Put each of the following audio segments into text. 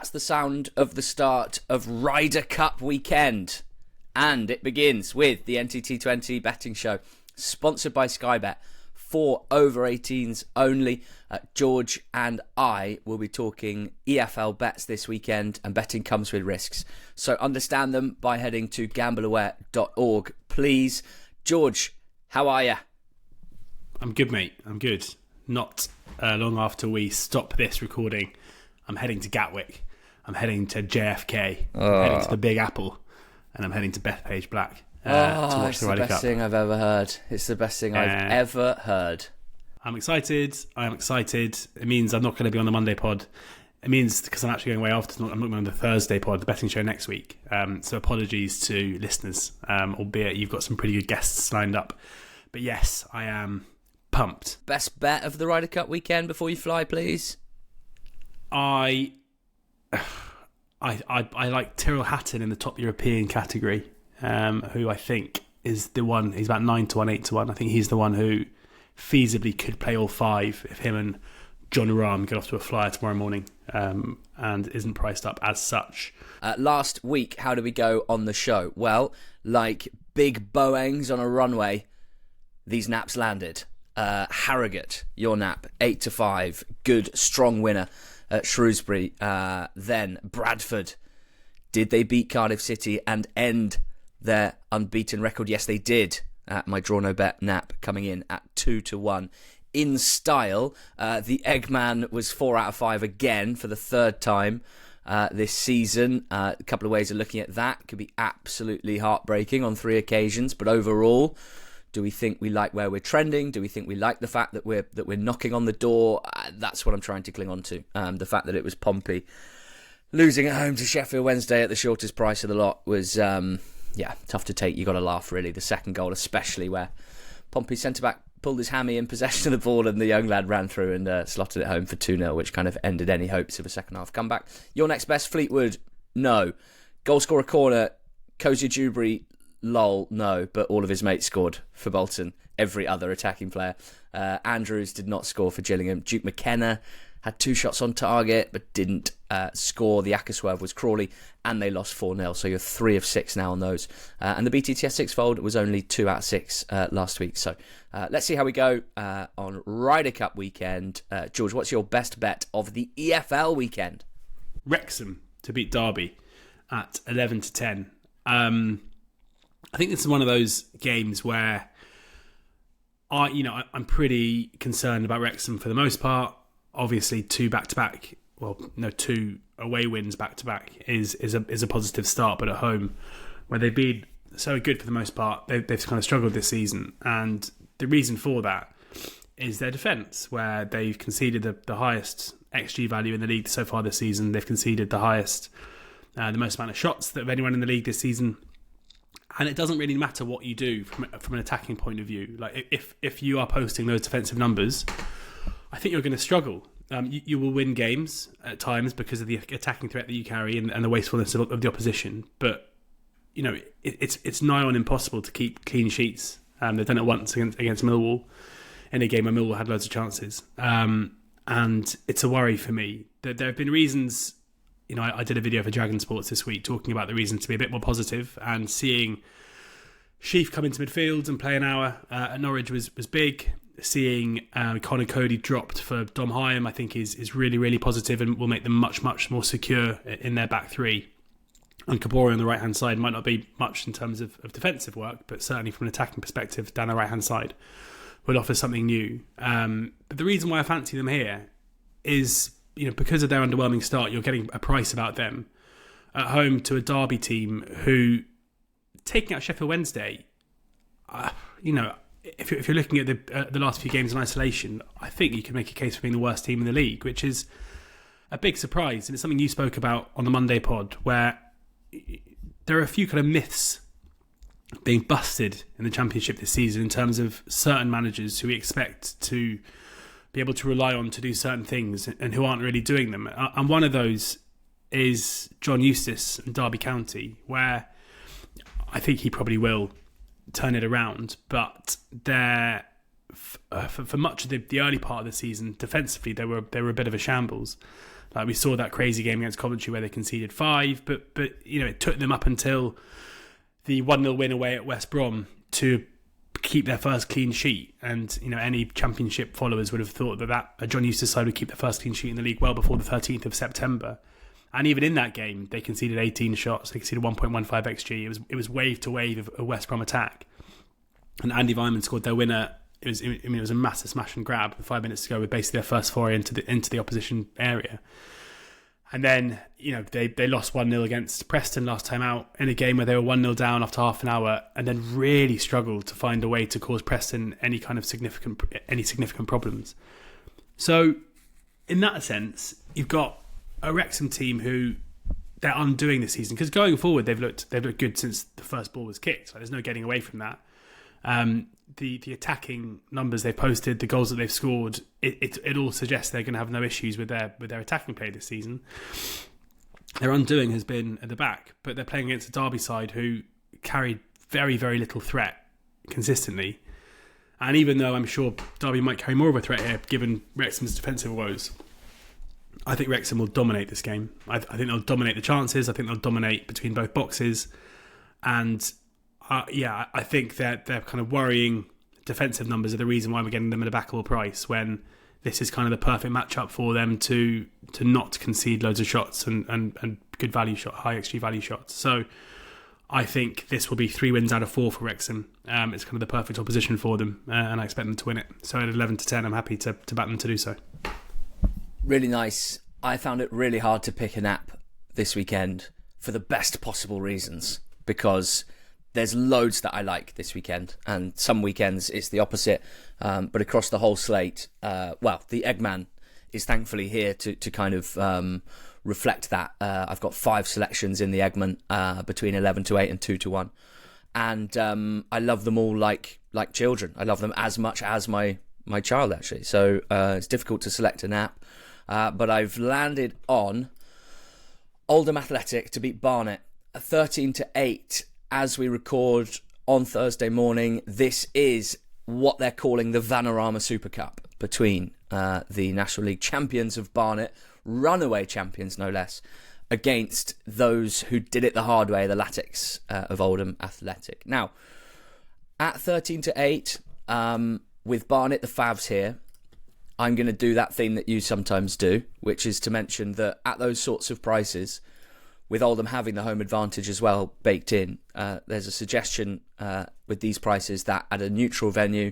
that's the sound of the start of Ryder Cup weekend. And it begins with the NTT20 betting show, sponsored by Sky Bet, for over 18s only. George and I will be talking EFL bets this weekend, and betting comes with risks. So understand them by heading to gambleaware.org, please. George, how are you? I'm good, mate. I'm good. Not long after we stop this recording, I'm heading to Gatwick. I'm heading to JFK. I'm heading to the Big Apple. And I'm heading to Bethpage Black to watch the Ryder Cup. It's the best thing I've ever heard. It's the best thing I've ever heard. I'm excited. It means I'm not going to be on the Monday pod. It means, because I'm actually going away after, I'm not going on the Thursday pod, the betting show next week. So apologies to listeners, albeit you've got some pretty good guests lined up. But yes, I am pumped. Best bet of the Ryder Cup weekend before you fly, please? I like Tyrrell Hatton in the top European category, who I think is the one. He's about 9-1, 8-1. I think he's the one who feasibly could play all five if him and John Rahm get off to a flyer tomorrow morning, and isn't priced up as such. Last week, how did we go on the show? Well, like big Boeings on a runway, these naps landed. Harrogate, your nap, 8-5, good, strong winner at Shrewsbury. Then Bradford, did they beat Cardiff City and end their unbeaten record? Yes, they did. My draw no bet nap coming in at 2-1. In style, the Eggman was 4 out of 5 again for the third time this season. A couple of ways of looking at that. Could be absolutely heartbreaking on 3 occasions, but overall, do we think we like where we're trending? Do we think we like the fact that we're knocking on the door? That's what I'm trying to cling on to. The fact that it was Pompey losing at home to Sheffield Wednesday at the shortest price of the lot was, tough to take. You got to laugh, really. The second goal, especially, where Pompey's centre-back pulled his hammy in possession of the ball and the young lad ran through and slotted it home for 2-0, which kind of ended any hopes of a second-half comeback. Your next best, Fleetwood? No. Goal scorer corner, Cozy Dewberry? Lol, no, but all of his mates scored for Bolton. Every other attacking player. Andrews did not score for Gillingham. Duke McKenna had 2 shots on target, but didn't score. The swerve was Crawley, and they lost 4-0. So you're 3 of 6 now on those. And the BTTS sixfold was only 2 out of 6 last week. So let's see how we go on Ryder Cup weekend. George, what's your best bet of the EFL weekend? Wrexham to beat Derby at 11-10. I think this is one of those games where I'm pretty concerned about Wrexham for the most part. Obviously, 2 away wins back-to-back is a positive start, but at home, where they've been so good for the most part, they've kind of struggled this season. And the reason for that is their defence, where they've conceded the highest XG value in the league so far this season. They've conceded the most amount of shots of anyone in the league this season. And it doesn't really matter what you do from an attacking point of view. Like if you are posting those defensive numbers, I think you're going to struggle. You will win games at times because of the attacking threat that you carry and the wastefulness of the opposition. But it's nigh on impossible to keep clean sheets. They've done it once against Millwall in a game where Millwall had loads of chances, and it's a worry for me. There have been reasons. I did a video for Dragon Sports this week talking about the reasons to be a bit more positive, and seeing Sheaf come into midfield and play an hour at Norwich was big. Seeing Connor Cody dropped for Dom Hyam, I think is really, really positive and will make them much, much more secure in their back three. And Kabori on the right-hand side might not be much in terms of defensive work, but certainly from an attacking perspective down the right-hand side would offer something new. But the reason why I fancy them here is, because of their underwhelming start, you're getting a price about them at home to a Derby team who, taking out Sheffield Wednesday, if you're looking at the last few games in isolation, I think you can make a case for being the worst team in the league, which is a big surprise. And it's something you spoke about on the Monday pod, where there are a few kind of myths being busted in the Championship this season in terms of certain managers who we expect to be able to rely on to do certain things and who aren't really doing them. And one of those is John Eustace and Derby County, where I think he probably will turn it around. But for much of the early part of the season, defensively, they were a bit of a shambles. Like we saw that crazy game against Coventry where they conceded 5, but it took them up until the 1-0 win away at West Brom to keep their first clean sheet. And any Championship followers would have thought that John Eustace side would keep their first clean sheet in the league well before the 13th of September. And even in that game, they conceded 18 shots. They conceded 1.15 XG. It was wave to wave of a West Brom attack. And Andy Weimann scored their winner. It was a massive smash and grab with 5 minutes to go, with basically their first foray into the opposition area. And then they lost 1-0 against Preston last time out in a game where they were 1-0 down after half an hour, and then really struggled to find a way to cause Preston any significant problems. So in that sense, you've got a Wrexham team who they're undoing this season, because going forward they've looked good since the first ball was kicked. So there's no getting away from that. The attacking numbers they've posted, the goals that they've scored, it all suggests they're going to have no issues with their attacking play this season. Their undoing has been at the back, but they're playing against a Derby side who carried very, very little threat consistently. And even though I'm sure Derby might carry more of a threat here, given Wrexham's defensive woes, I think Wrexham will dominate this game. I think they'll dominate the chances. I think they'll dominate between both boxes. And I think their kind of worrying defensive numbers are the reason why we're getting them at a backable price, when this is kind of the perfect matchup for them to not concede loads of shots and good value shot, high XG value shots. So I think this will be 3 wins out of 4 for Wrexham. It's kind of the perfect opposition for them, and I expect them to win it. So at 11-10, I'm happy to back them to do so. Really nice. I found it really hard to pick an app this weekend for the best possible reasons, because there's loads that I like this weekend, and some weekends it's the opposite. But across the whole slate, the Eggman is thankfully here to kind of reflect that. I've got 5 selections in the Eggman between 11-8 and 2-1, and I love them all like children. I love them as much as my child, actually. So it's difficult to select an app, but I've landed on Oldham Athletic to beat Barnet 13-8. As we record on Thursday morning, this is what they're calling the Vanarama Super Cup between the National League champions of Barnet, runaway champions no less, against those who did it the hard way, the Latics of Oldham Athletic. Now, at 13-8, with Barnet the Favs here, I'm going to do that thing that you sometimes do, which is to mention that at those sorts of prices, with Oldham having the home advantage as well baked in, there's a suggestion with these prices that at a neutral venue,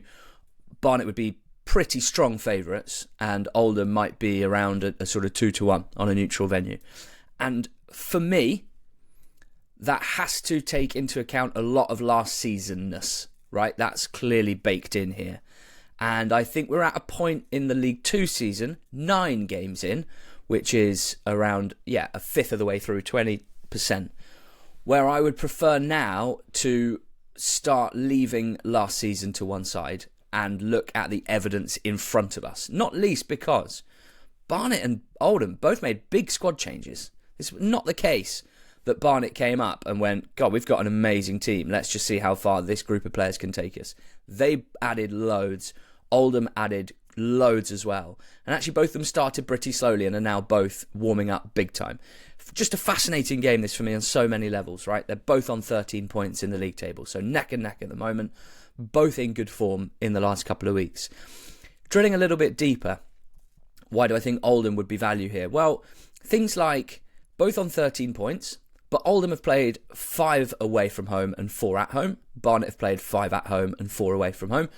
Barnet would be pretty strong favourites, and Oldham might be around a sort of 2-1 on a neutral venue. And for me, that has to take into account a lot of last season-ness, right? That's clearly baked in here. And I think we're at a point in the League 2 season, 9 games in, which is around, a fifth of the way through, 20%, where I would prefer now to start leaving last season to one side and look at the evidence in front of us. Not least because Barnet and Oldham both made big squad changes. It's not the case that Barnet came up and went, God, we've got an amazing team. Let's just see how far this group of players can take us. They added loads. Oldham added loads as well. And actually both of them started pretty slowly and are now both warming up big time. Just a fascinating game this for me on so many levels, right? They're both on 13 points in the league table, so neck and neck at the moment. Both in good form in the last couple of weeks. Drilling a little bit deeper, why do I think Oldham would be value here? Well, things like both on 13 points, but Oldham have played 5 away from home and 4 at home. Barnet have played 5 at home and 4 away from home.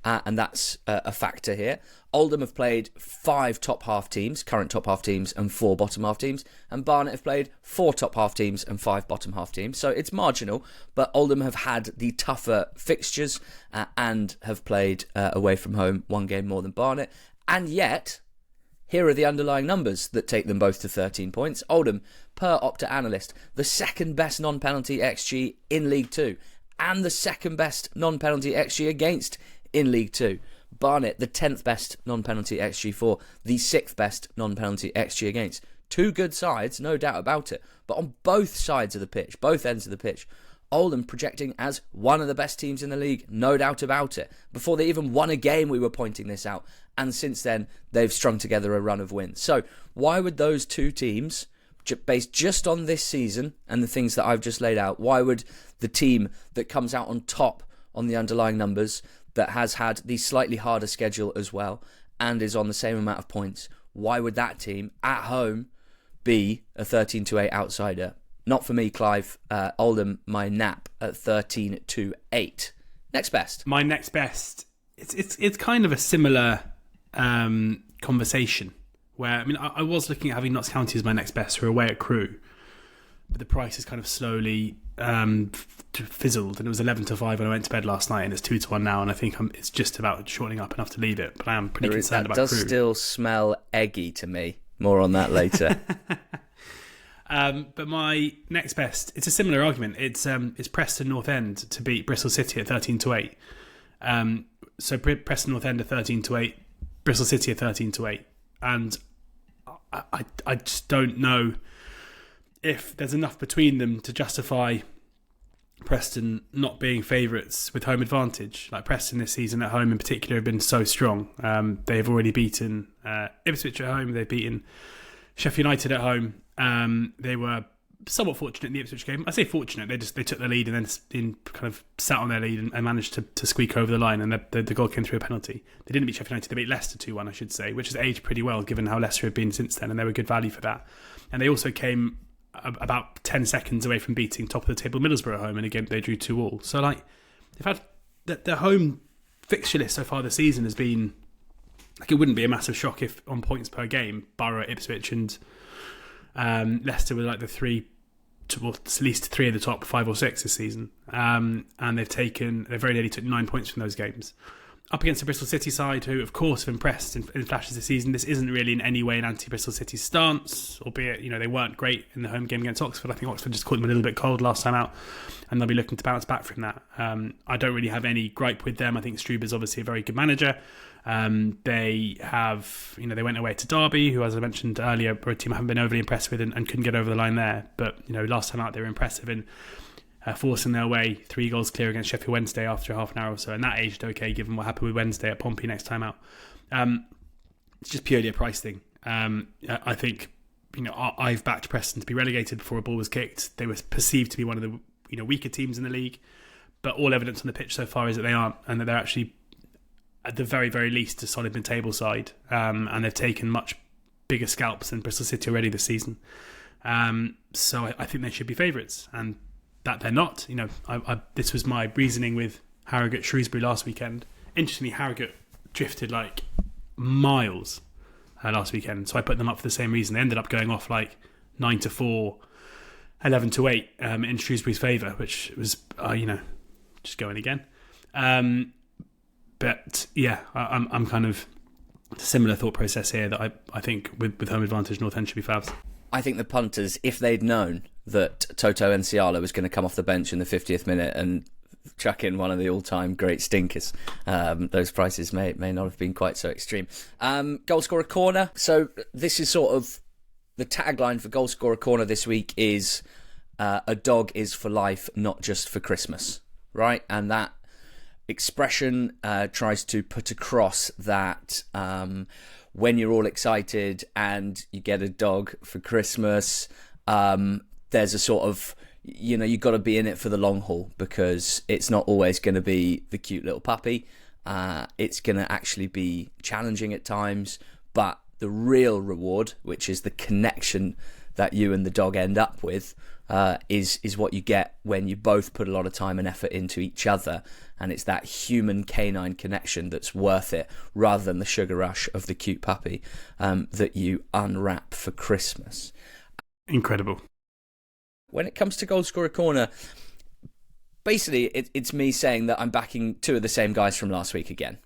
And that's a factor here. Oldham have played 5 top half teams, current top half teams, and 4 bottom half teams. And Barnet have played 4 top half teams and 5 bottom half teams. So it's marginal, but Oldham have had the tougher fixtures and have played away from home 1 game more than Barnet. And yet, here are the underlying numbers that take them both to 13 points. Oldham, per Opta Analyst, the second best non-penalty XG in League 2. And the second best non-penalty XG against in League 2. Barnet, the 10th best non-penalty XG for, the 6th best non-penalty XG against. 2 good sides, no doubt about it. But on both sides of the pitch, both ends of the pitch, Oldham projecting as one of the best teams in the league, no doubt about it. Before they even won a game, we were pointing this out. And since then, they've strung together a run of wins. So why would those two teams, based just on this season and the things that I've just laid out, why would the team that comes out on top on the underlying numbers, that has had the slightly harder schedule as well, and is on the same amount of points, why would that team at home be a 13-8 outsider? Not for me, Clive. Oldham, my nap at 13-8. Next best. My next best. It's kind of a similar conversation where, I mean, I was looking at having Notts County as my next best, who are away at Crewe, but the price has kind of slowly fizzled, and it was 11-5 when I went to bed last night, and it's 2-1 now, and I think it's just about shortening up enough to leave it. But I am pretty concerned about Crewe. That does still smell eggy to me. More on that later. But my next best, it's a similar argument. It's Preston North End to beat Bristol City at 13-8. So Preston North End at 13-8, Bristol City at 13-8, and I just don't know if there's enough between them to justify Preston not being favourites with home advantage. Like Preston this season at home in particular have been so strong. They've already beaten Ipswich at home. They've beaten Sheffield United at home. They were somewhat fortunate in the Ipswich game. I say fortunate, they took the lead and then kind of sat on their lead and managed to squeak over the line, and the goal came through a penalty. They didn't beat Sheffield United, they beat Leicester 2-1, I should say, which has aged pretty well given how Leicester have been since then, and they were good value for that. And they also came about 10 seconds away from beating top of the table Middlesbrough at home in a game they drew 2-2. So like, they've had their home fixture list so far this season has been, like, it wouldn't be a massive shock if on points per game Borough, Ipswich and Leicester were like the three, well, at least three of the top 5 or 6 this season, and they very nearly took 9 points from those games. Up against the Bristol City side, who of course have impressed in flashes this season. This isn't really in any way an anti-Bristol City stance, albeit they weren't great in the home game against Oxford. I think Oxford just caught them a little bit cold last time out, and they'll be looking to bounce back from that. I don't really have any gripe with them. I think Struber's obviously a very good manager. They have, they went away to Derby, who, as I mentioned earlier, were a team I haven't been overly impressed with and couldn't get over the line there. But last time out they were impressive in forcing their way 3 goals clear against Sheffield Wednesday after half an hour or so, and that aged okay given what happened with Wednesday at Pompey next time out. It's just purely a price thing. I think I've backed Preston to be relegated before a ball was kicked. They were perceived to be one of the weaker teams in the league, but all evidence on the pitch so far is that they aren't, and that they're actually at the very, very least a solid mid-table side, and they've taken much bigger scalps than Bristol City already this season. So I think they should be favourites, and that they're not. This was my reasoning with Harrogate Shrewsbury last weekend. Interestingly, Harrogate drifted like miles last weekend, so I put them up for the same reason. They ended up going off like 9-4, 11-8 in Shrewsbury's favour, which was just going again. But yeah, I'm kind of similar thought process here, that I think with home advantage North End should be favs. I think the punters, if they'd known that Toto Nsiala was going to come off the bench in the 50th minute and chuck in one of the all-time great stinkers, those prices may not have been quite so extreme. Goal scorer corner. So this is sort of the tagline for goal scorer corner this week is a dog is for life, not just for Christmas, right? And that expression tries to put across that when you're all excited and you get a dog for Christmas, there's a sort of, you've got to be in it for the long haul, because it's not always going to be the cute little puppy. It's going to actually be challenging at times, but the real reward, which is the connection that you and the dog end up with, is what you get when you both put a lot of time and effort into each other, and it's that human canine connection that's worth it, rather than the sugar rush of the cute puppy that you unwrap for Christmas. Incredible. When it comes to goal scorer corner, basically it's me saying that I'm backing 2 of the same guys from last week again.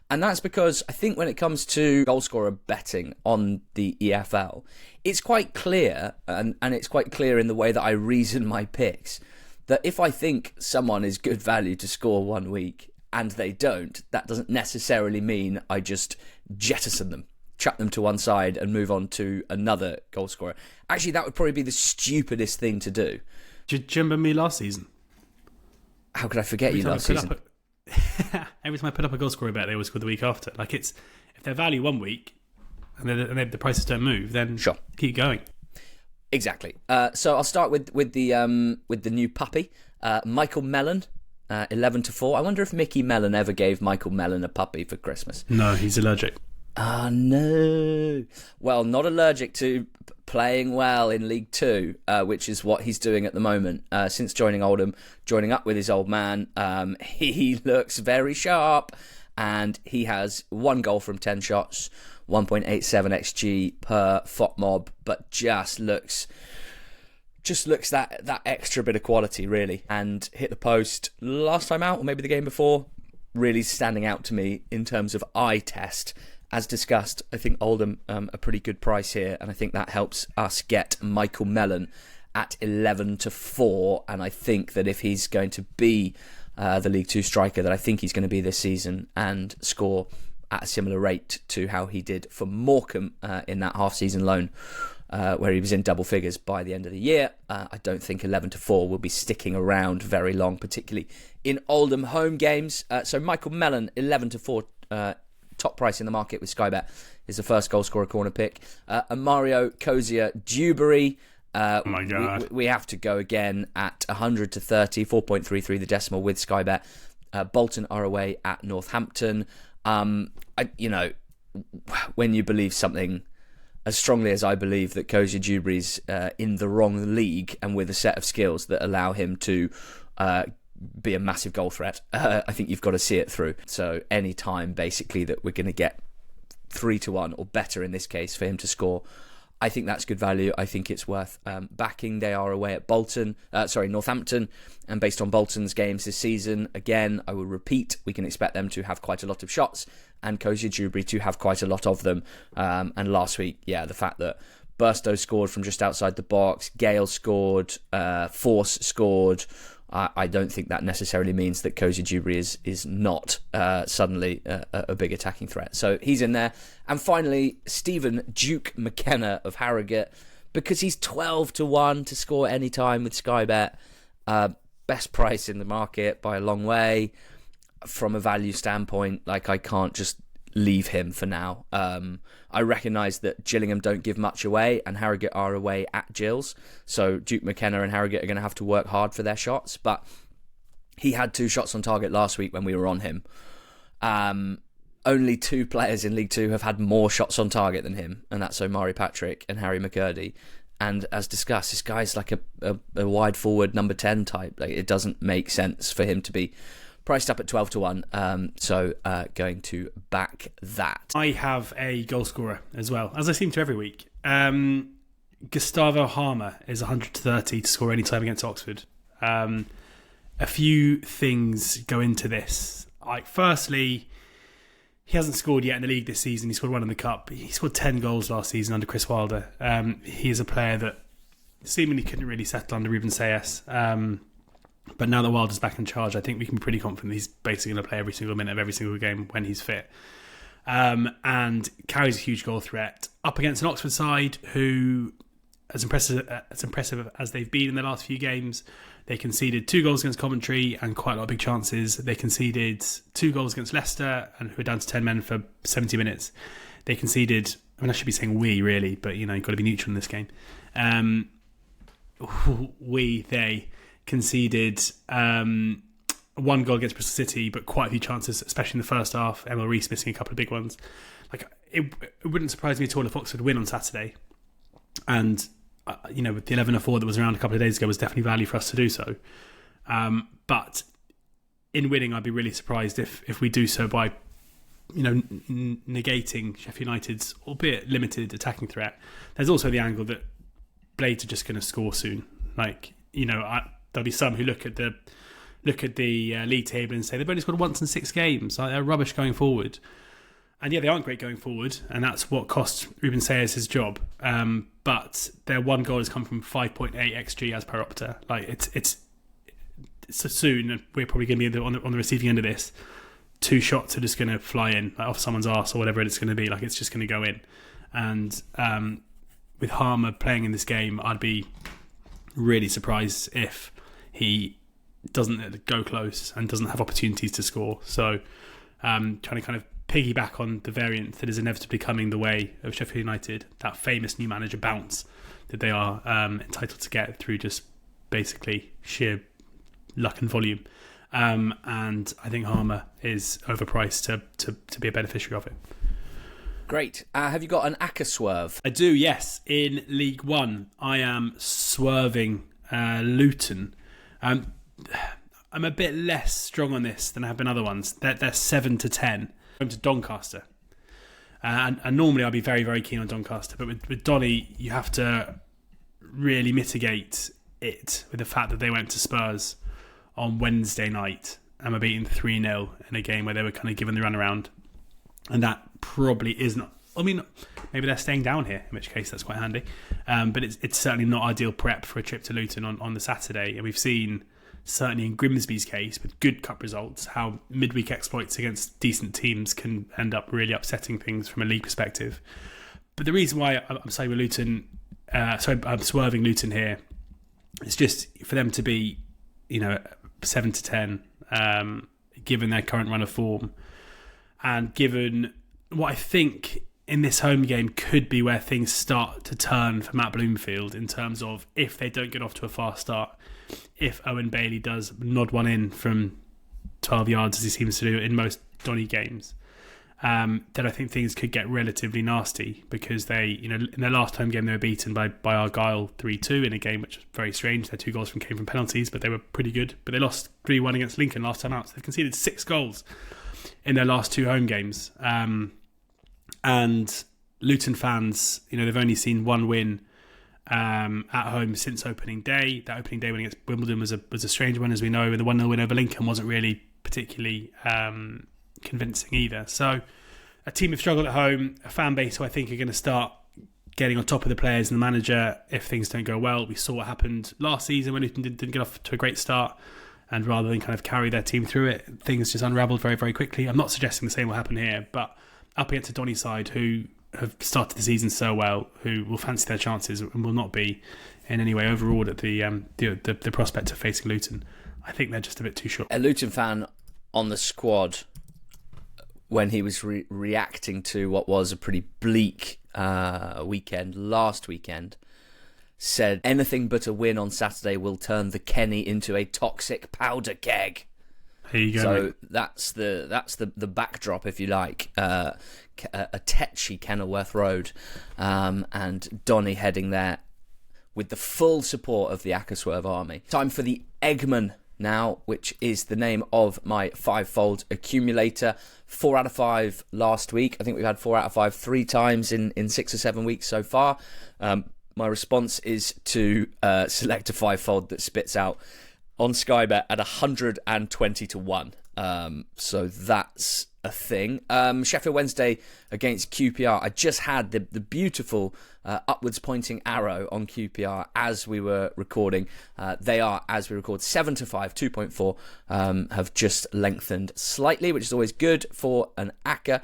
And that's because I think when it comes to goalscorer betting on the EFL, it's quite clear, and it's quite clear in the way that I reason my picks, that if I think someone is good value to score one week and they don't, that doesn't necessarily mean I just jettison them, chuck them to one side and move on to another goalscorer. Actually, that would probably be the stupidest thing to do. Do you remember me last season? How could I forget you last season? Every time I put up a goal scorer bet, they always score the week after. Like, it's if they're value 1 week and the prices don't move, then sure, keep going. Exactly. So I'll start with the new puppy, Michael Mellon, 11-4. I wonder if Mickey Mellon ever gave Michael Mellon a puppy for Christmas. No, he's allergic. Oh, no. Well, not allergic to playing well in League Two, which is what he's doing at the moment. Since joining Oldham, joining up with his old man, he looks very sharp, and he has 1 goal from 10 shots, 1.87 XG per FOTMOB, but just looks that extra bit of quality, really. And hit the post last time out, or maybe the game before, really standing out to me in terms of eye test. As discussed, I think Oldham a pretty good price here, and I think that helps us get Michael Mellon at 11-4. And I think that if he's going to be the League Two striker that I think he's going to be this season and score at a similar rate to how he did for Morecambe in that half-season loan, where he was in double figures by the end of the year, I don't think 11-4 will be sticking around very long, particularly in Oldham home games. So Michael Mellon, 11-4. Top price in the market with Sky Bet, is the first goal scorer corner pick. And Mario Cozier Dewberry. Oh my God. We have to go again at 100 to 30, 4.33 the decimal with Sky Bet. Bolton are away at Northampton. When you believe something as strongly as I believe that Cozier Dewberry's in the wrong league and with a set of skills that allow him to be a massive goal threat, I think you've got to see it through. So any time basically that we're going to get 3-1 or better in this case for him to score, I think that's good value. I think it's worth backing. They are away at Northampton, and based on Bolton's games this season, again, I will repeat, we can expect them to have quite a lot of shots and Cozier Dewberry to have quite a lot of them. And last week, the fact that Burstow scored from just outside the box, Gale scored, Force scored, I don't think that necessarily means that Cozier Dewberry is not suddenly a big attacking threat. So he's in there. And finally, Stephen Duke McKenna of Harrogate, because he's 12-1 to score any time with Sky Bet. Best price in the market by a long way. From a value standpoint, I can't just leave him for now. I recognise that Gillingham don't give much away, and Harrogate are away at Gills, so Duke McKenna and Harrogate are going to have to work hard for their shots, but he had 2 shots on target last week when we were on him. Only 2 players in League Two have had more shots on target than him, and that's Omari Patrick and Harry McCurdy. And as discussed, this guy's like a wide forward number 10 type. It doesn't make sense for him to be priced up at 12-1, so going to back that. I have a goal scorer as well, as I seem to every week. Gustavo Harmer is 130 to score any time against Oxford. A few things go into this. Firstly, he hasn't scored yet in the league this season. He scored 1 in the Cup. He scored 10 goals last season under Chris Wilder. He is a player that seemingly couldn't really settle under Ruben Sayes. But now that Wilder's back in charge, I think we can be pretty confident he's basically going to play every single minute of every single game when he's fit. And carries a huge goal threat up against an Oxford side who, as impressive as they've been in the last few games, they conceded 2 goals against Coventry and quite a lot of big chances. They conceded 2 goals against Leicester and who were down to 10 men for 70 minutes. They conceded, I should be saying we really, but you've got to be neutral in this game. They conceded 1 goal against Bristol City, but quite a few chances, especially in the first half. Emil Rees missing a couple of big ones. It wouldn't surprise me at all if Oxford win on Saturday. And with the 11-4 that was around a couple of days ago, was definitely value for us to do so. But in winning, I'd be really surprised if we do so by negating Sheffield United's albeit limited attacking threat. There's also the angle that Blades are just going to score soon. There'll be some who look at the league table and say they've only scored once in 6 games. They're rubbish going forward. And they aren't great going forward, and that's what cost Ruben Sayers his job. But their 1 goal has come from 5.8 XG as per Opta. It's so soon, and we're probably going to be on the receiving end of this. 2 shots are just going to fly in off someone's arse or whatever it's going to be. It's just going to go in. And with Harmer playing in this game, I'd be really surprised if he doesn't go close and doesn't have opportunities to score. So trying to kind of piggyback on the variant that is inevitably coming the way of Sheffield United, that famous new manager bounce that they are entitled to get through just basically sheer luck and volume. And I think Harmer is overpriced to be a beneficiary of it. Great. Have you got an Acca swerve? I do, yes. In League One, I am swerving Luton. I'm a bit less strong on this than I have been other ones. They're 7-10. I'm to Doncaster. And normally I'd be very, very keen on Doncaster. But with Donny, you have to really mitigate it with the fact that they went to Spurs on Wednesday night and were beaten 3-0 in a game where they were kind of given the runaround. And that probably isn't... I mean, maybe they're staying down here, in which case that's quite handy. But it's certainly not ideal prep for a trip to Luton on the Saturday. And we've seen, certainly in Grimsby's case, with good cup results, how midweek exploits against decent teams can end up really upsetting things from a league perspective. But the reason why I'm saying with Luton... I'm swerving Luton here. It's just for them to be, 7-10, given their current run of form, and given what I think in this home game could be where things start to turn for Matt Bloomfield in terms of if they don't get off to a fast start, if Owen Bailey does nod one in from 12 yards as he seems to do in most Donny games, then I think things could get relatively nasty because they, in their last home game they were beaten by Argyle 3-2 in a game which was very strange. Their 2 goals came from penalties, but they were pretty good. But they lost 3-1 against Lincoln last time out. So they've conceded 6 goals in their last 2 home games. And Luton fans, they've only seen 1 win at home since opening day. That opening day win against Wimbledon was a strange one, as we know, and the 1-0 win over Lincoln wasn't really particularly convincing either. So a team have struggled at home, a fan base who I think are going to start getting on top of the players and the manager if things don't go well. We saw what happened last season when Luton didn't get off to a great start, and rather than kind of carry their team through it, things just unravelled very, very quickly. I'm not suggesting the same will happen here, but up against a Donny side who have started the season so well, who will fancy their chances and will not be in any way overawed at the prospect of facing Luton, I think they're just a bit too short. A Luton fan on the squad, when he was reacting to what was a pretty bleak weekend last weekend, said anything but a win on Saturday will turn the Kenny into a toxic powder keg. There you go. So mate. that's the backdrop, if you like. A tetchy Kenilworth Road, and Donny heading there with the full support of the Acca army. Time for the Eggman now, which is the name of my 5-fold accumulator. 4 out of 5 last week. I think we've had 4 out of 5 3 times in 6 or 7 weeks so far. My response is to select a 5-fold that spits out on Sky Bet at 120 to 1. So that's a thing. Sheffield Wednesday against QPR. I just had the beautiful upwards pointing arrow on QPR as we were recording. They are, as we record, 7-5, 2.4, have just lengthened slightly, which is always good for an Acca.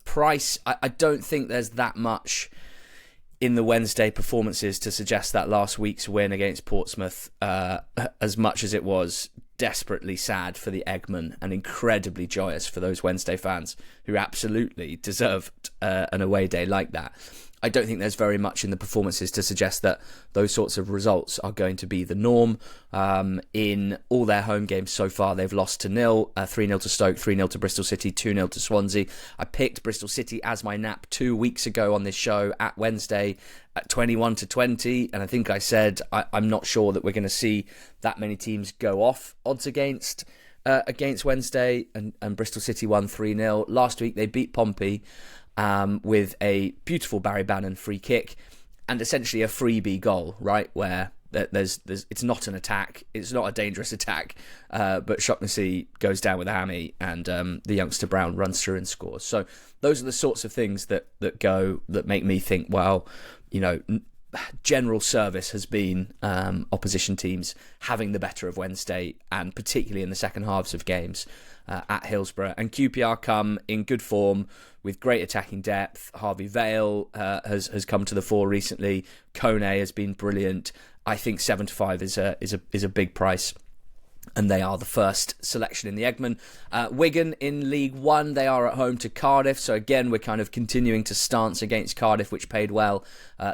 Price, I don't think there's that much in the Wednesday performances to suggest that last week's win against Portsmouth, as much as it was desperately sad for the Eggman and incredibly joyous for those Wednesday fans who absolutely deserved an away day like that. I don't think there's very much in the performances to suggest that those sorts of results are going to be the norm. In all their home games so far, they've lost to 0, 3-0 to Stoke, 3-0 to Bristol City, 2-0 to Swansea. I picked Bristol City as my nap 2 weeks ago on this show at Wednesday at 21 to 20, and I think I said I'm not sure that we're going to see that many teams go off odds against Wednesday, and Bristol City won 3-0. Last week they beat Pompey with a beautiful Barry Bannon free kick and essentially a freebie goal, right, where there's it's not an attack, it's not a dangerous attack, but Shaughnessy goes down with a hammy and the youngster Brown runs through and scores. So those are the sorts of things that make me think, well, general service has been opposition teams having the better of Wednesday, and particularly in the second halves of games at Hillsborough. And QPR come in good form with great attacking depth. Harvey Vale has come to the fore recently. Kone has been brilliant. I think 7-5 is a big price and they are the first selection in the Eggman. Wigan in League One, they are at home to Cardiff, so again we're kind of continuing to stance against Cardiff, which paid well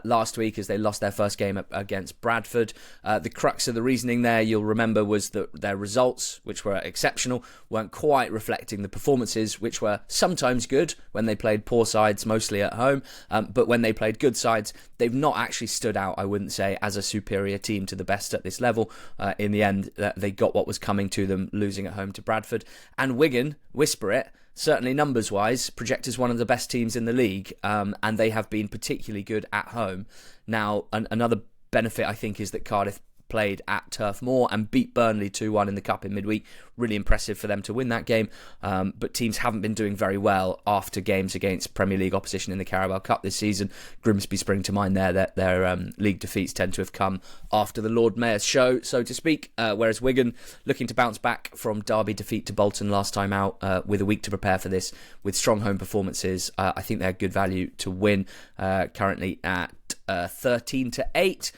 last week as they lost their first game against Bradford. The crux of the reasoning there, you'll remember, was that their results, which were exceptional, weren't quite reflecting the performances, which were sometimes good when they played poor sides, mostly at home, but when they played good sides, they've not actually stood out, I wouldn't say, as a superior team to the best at this level. In the end, they got what was coming to them, losing at home to Bradford. And Wigan, whisper it, certainly numbers-wise, project as one of the best teams in the league, and they have been particularly good at home. Now, another benefit, I think, is that Cardiff played at Turf Moor and beat Burnley 2-1 in the Cup in midweek. Really impressive for them to win that game, but teams haven't been doing very well after games against Premier League opposition in the Carabao Cup this season. Grimsby spring to mind there, that their league defeats tend to have come after the Lord Mayor's show, so to speak, whereas Wigan looking to bounce back from Derby defeat to Bolton last time out, with a week to prepare for this, with strong home performances. I think they're good value to win, currently at 13-8.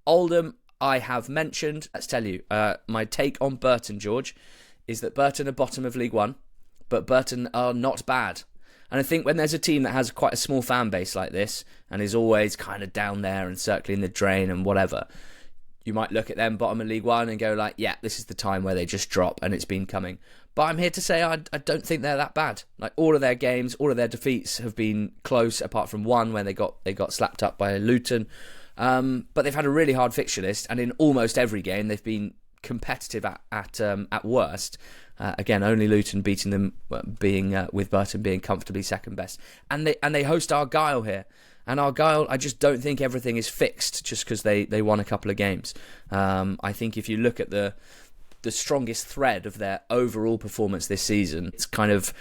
Oldham, I have mentioned. Let's tell you, my take on Burton, George, is that Burton are bottom of League One, but Burton are not bad. And I think when there's a team that has quite a small fan base like this and is always kind of down there and circling the drain and whatever, you might look at them bottom of League One and go like, yeah, this is the time where they just drop, and it's been coming. But I'm here to say I don't think they're that bad. Like, all of their games, all of their defeats have been close, apart from one when they got slapped up by Luton. But they've had a really hard fixture list, and in almost every game they've been competitive at worst. Again, only Luton beating them, with Burton being comfortably second best. And they host Argyle here. And Argyle, I just don't think everything is fixed just because they won a couple of games. I think if you look at the strongest thread of their overall performance this season, it's kind of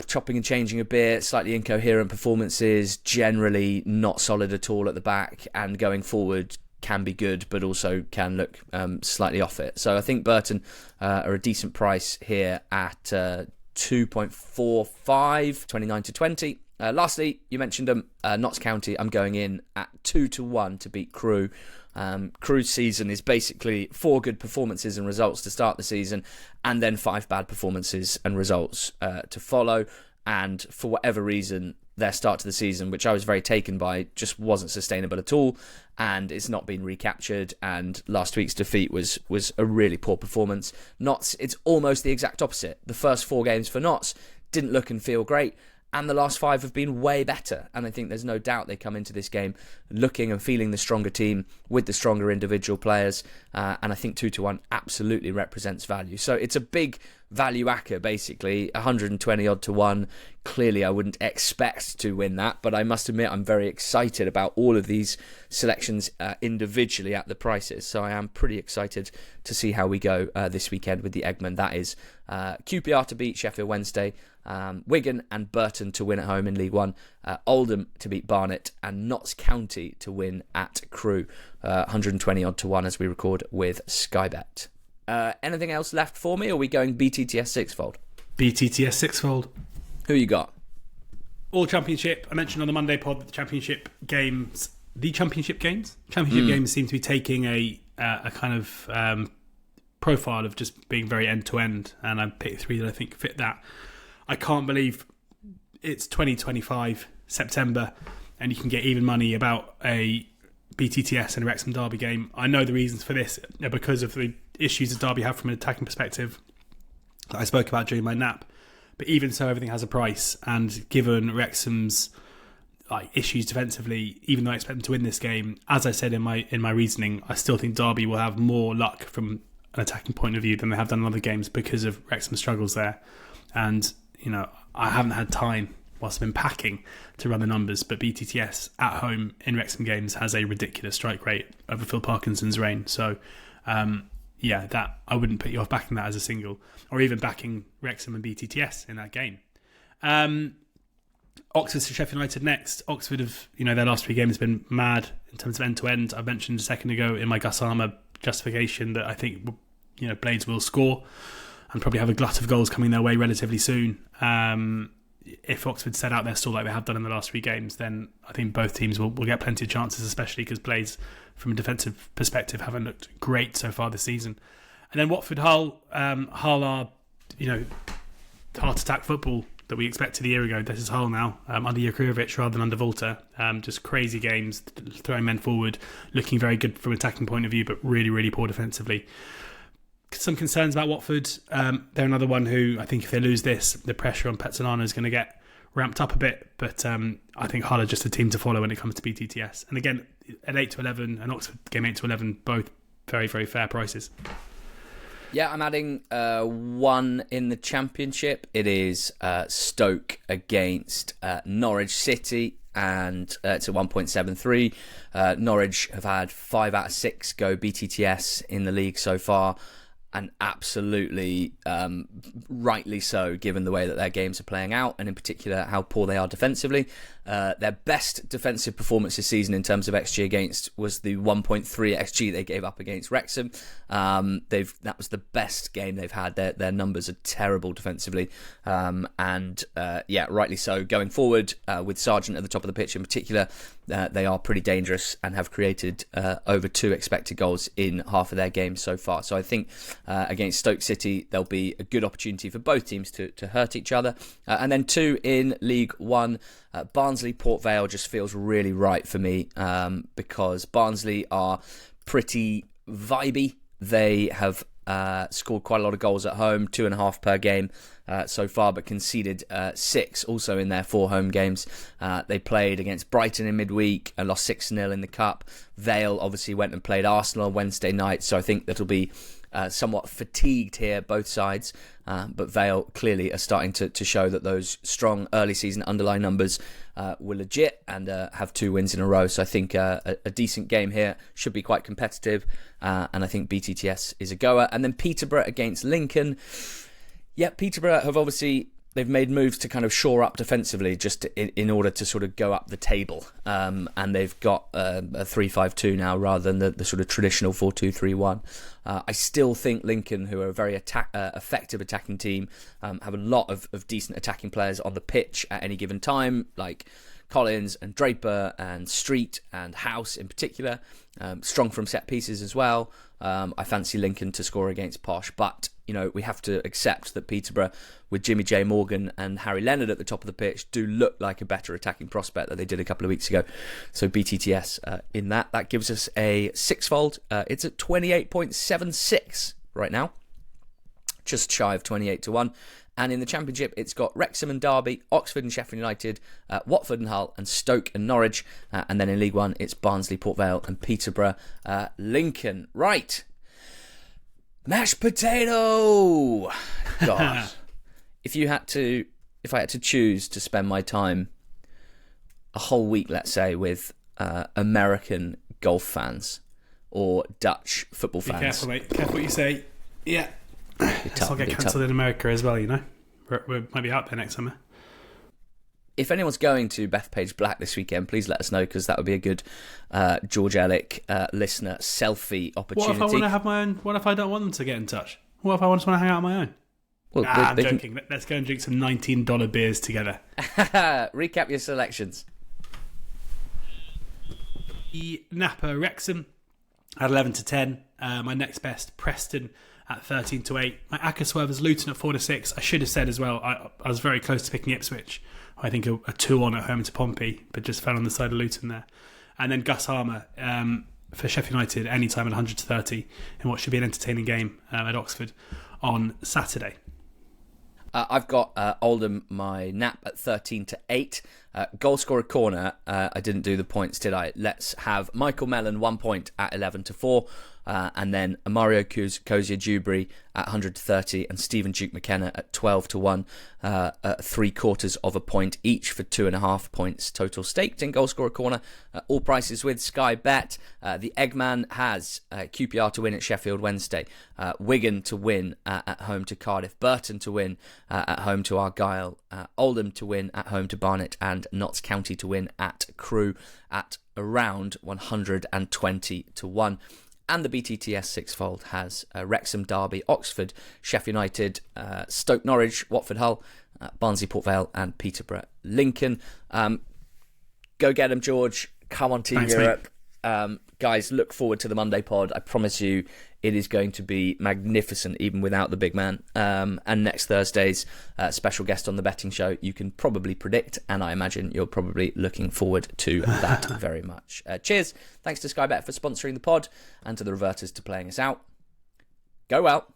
chopping and changing a bit, slightly incoherent performances, generally not solid at all at the back, and going forward can be good but also can look slightly off it. So I think Burton are a decent price here at 2.45, 29-20. Lastly, you mentioned them, Notts County. I'm going in at 2-1 to beat Crewe. Crewe's season is basically 4 good performances and results to start the season, and then 5 bad performances and results to follow. And for whatever reason, their start to the season, which I was very taken by, just wasn't sustainable at all, and it's not been recaptured. And last week's defeat was a really poor performance. Notts, it's almost the exact opposite. The first 4 games for Notts didn't look and feel great, and the last 5 have been way better. And I think there's no doubt they come into this game looking and feeling the stronger team with the stronger individual players. And I think 2-1 absolutely represents value. So it's a big value acca, basically, 120 odd to 1. Clearly, I wouldn't expect to win that, but I must admit I'm very excited about all of these selections individually at the prices. So I am pretty excited to see how we go this weekend with the Eggman. That is QPR to beat Sheffield Wednesday, Wigan and Burton to win at home in League One, Oldham to beat Barnet, and Notts County to win at Crewe, 120 odd to 1 as we record with Sky Bet. Anything else left for me, or are we going BTTS sixfold? BTTS sixfold. Who you got? All Championship. I mentioned on the Monday pod that the Championship games seem to be taking a kind of profile of just being very end to end, and I picked 3 that I think fit that. I can't believe it's 2025 September and you can get even money about a BTTS and a Wrexham Derby game. I know the reasons for this are because of the issues that Derby have from an attacking perspective that I spoke about during my nap. But even so, everything has a price, and given Wrexham's issues defensively, even though I expect them to win this game, as I said in my reasoning, I still think Derby will have more luck from an attacking point of view than they have done in other games because of Wrexham's struggles there. And I haven't had time whilst I've been packing to run the numbers, but BTTS at home in Wrexham games has a ridiculous strike rate over Phil Parkinson's reign. So that I wouldn't put you off backing that as a single, or even backing Wrexham and BTTS in that game. Oxford to Sheffield United next. Oxford have, their last 3 games have been mad in terms of end to end. I mentioned a second ago in my Gus Armour justification that I think Blades will score and probably have a glut of goals coming their way relatively soon. If Oxford set out their stall like they have done in the last 3 games, then I think both teams will get plenty of chances, especially because Blades, from a defensive perspective, haven't looked great so far this season. And then Watford Hull. Hull are, heart attack football that we expected a year ago. This is Hull now, under Jakurovic rather than under Volta. Just crazy games, throwing men forward, looking very good from an attacking point of view, but really, really poor defensively. Some concerns about Watford. They're another one who, I think if they lose this, the pressure on Pezzolano is going to get ramped up a bit. But I think Hull are just a team to follow when it comes to BTTS. And again, at 8-11, and Oxford game 8-11, both very, very fair prices. Yeah, I'm adding one in the Championship. It is Stoke against Norwich City, and it's at 1.73. Norwich have had 5 out of 6 go BTTS in the league so far, and absolutely rightly so, given the way that their games are playing out, and in particular how poor they are defensively. Their best defensive performance this season in terms of XG against was the 1.3 XG they gave up against Wrexham. That was the best game they've had. Their numbers are terrible defensively, and rightly so. Going forward, with Sargent at the top of the pitch in particular, they are pretty dangerous and have created over 2 expected goals in half of their games so far. So I think against Stoke City, there'll be a good opportunity for both teams to hurt each other. And then 2 in League One. Barnsley Port Vale just feels really right for me, because Barnsley are pretty vibey. They have scored quite a lot of goals at home, 2.5 per game so far, but conceded 6 also in their 4 home games. They played against Brighton in midweek and lost 6-0 in the Cup. Vale obviously went and played Arsenal on Wednesday night, so I think that'll be somewhat fatigued here, both sides. But Vale clearly are starting to show that those strong early season underlying numbers were legit, and have 2 wins in a row. So I think a decent game here, should be quite competitive, and I think BTTS is a goer. And then Peterborough against Lincoln. Yeah, Peterborough have obviously, they've made moves to kind of shore up defensively just in order to sort of go up the table. And they've got a 3-5-2 now rather than the sort of traditional 4-2-3-1. I still think Lincoln, who are a very effective attacking team, have a lot of decent attacking players on the pitch at any given time, like Collins and Draper and Street and House in particular. Strong from set pieces as well. I fancy Lincoln to score against Posh, but we have to accept that Peterborough, with Jimmy J Morgan and Harry Leonard at the top of the pitch, do look like a better attacking prospect than they did a couple of weeks ago. So BTTS in that gives us a sixfold. It's at 28.76 right now, just shy of 28-1. And in the Championship, it's got Wrexham and Derby, Oxford and Sheffield United, Watford and Hull, and Stoke and Norwich. And then in League One, it's Barnsley, Port Vale, and Peterborough, Lincoln. Right. Mashed potato! God. If I had to choose to spend my time a whole week, let's say, with American golf fans or Dutch football fans. Be careful, mate. Careful what you say. Yeah. I'll get cancelled in America as well, we might be out there next summer. If anyone's going to Bethpage Black this weekend, please let us know, because that would be a good George Ellick listener selfie opportunity. What if I want to have my own? What if I don't want them to get in touch? What if I just want to hang out on my own? Well, I'm joking. Let's go and drink some $19 beers together. Recap your selections. The Napa Wrexham at 11-10. My next best, Preston at 13-8. My Acker Swerve is Luton at 4-6. I should have said as well, I was very close to picking Ipswich. I think a 2-1 at home to Pompey, but just fell on the side of Luton there. And then Gus Harmer for Sheffield United, anytime at 100-30 in what should be an entertaining game at Oxford on Saturday. I've got Oldham, my nap, at 13-8. Goal scorer corner, I didn't do the points, did I? Let's have Michael Mellon, 1 point at 11-4. And then Mario Cozier-Dewberry at 100-30 and Stephen Duke McKenna at 12-1, 3/4 of a point each for 2.5 points total staked in goal scorer corner. All prices with Sky Bet. The Eggman has QPR to win at Sheffield Wednesday, Wigan to win at home to Cardiff, Burton to win at home to Argyle, Oldham to win at home to Barnet, and Notts County to win at Crewe at around 120-1. And the BTTS sixfold has Wrexham, Derby, Oxford, Sheffield United, Stoke, Norwich, Watford, Hull, Barnsley, Port Vale, and Peterborough, Lincoln. Go get them, George. Come on, Team Thanks, Europe. mate. Guys, look forward to the Monday pod. I promise you it is going to be magnificent, even without the big man. And next Thursday's special guest on the betting show, you can probably predict, and I imagine you're probably looking forward to that very much. Cheers. Thanks to Sky Bet for sponsoring the pod, and to the Reverters to playing us out. Go well.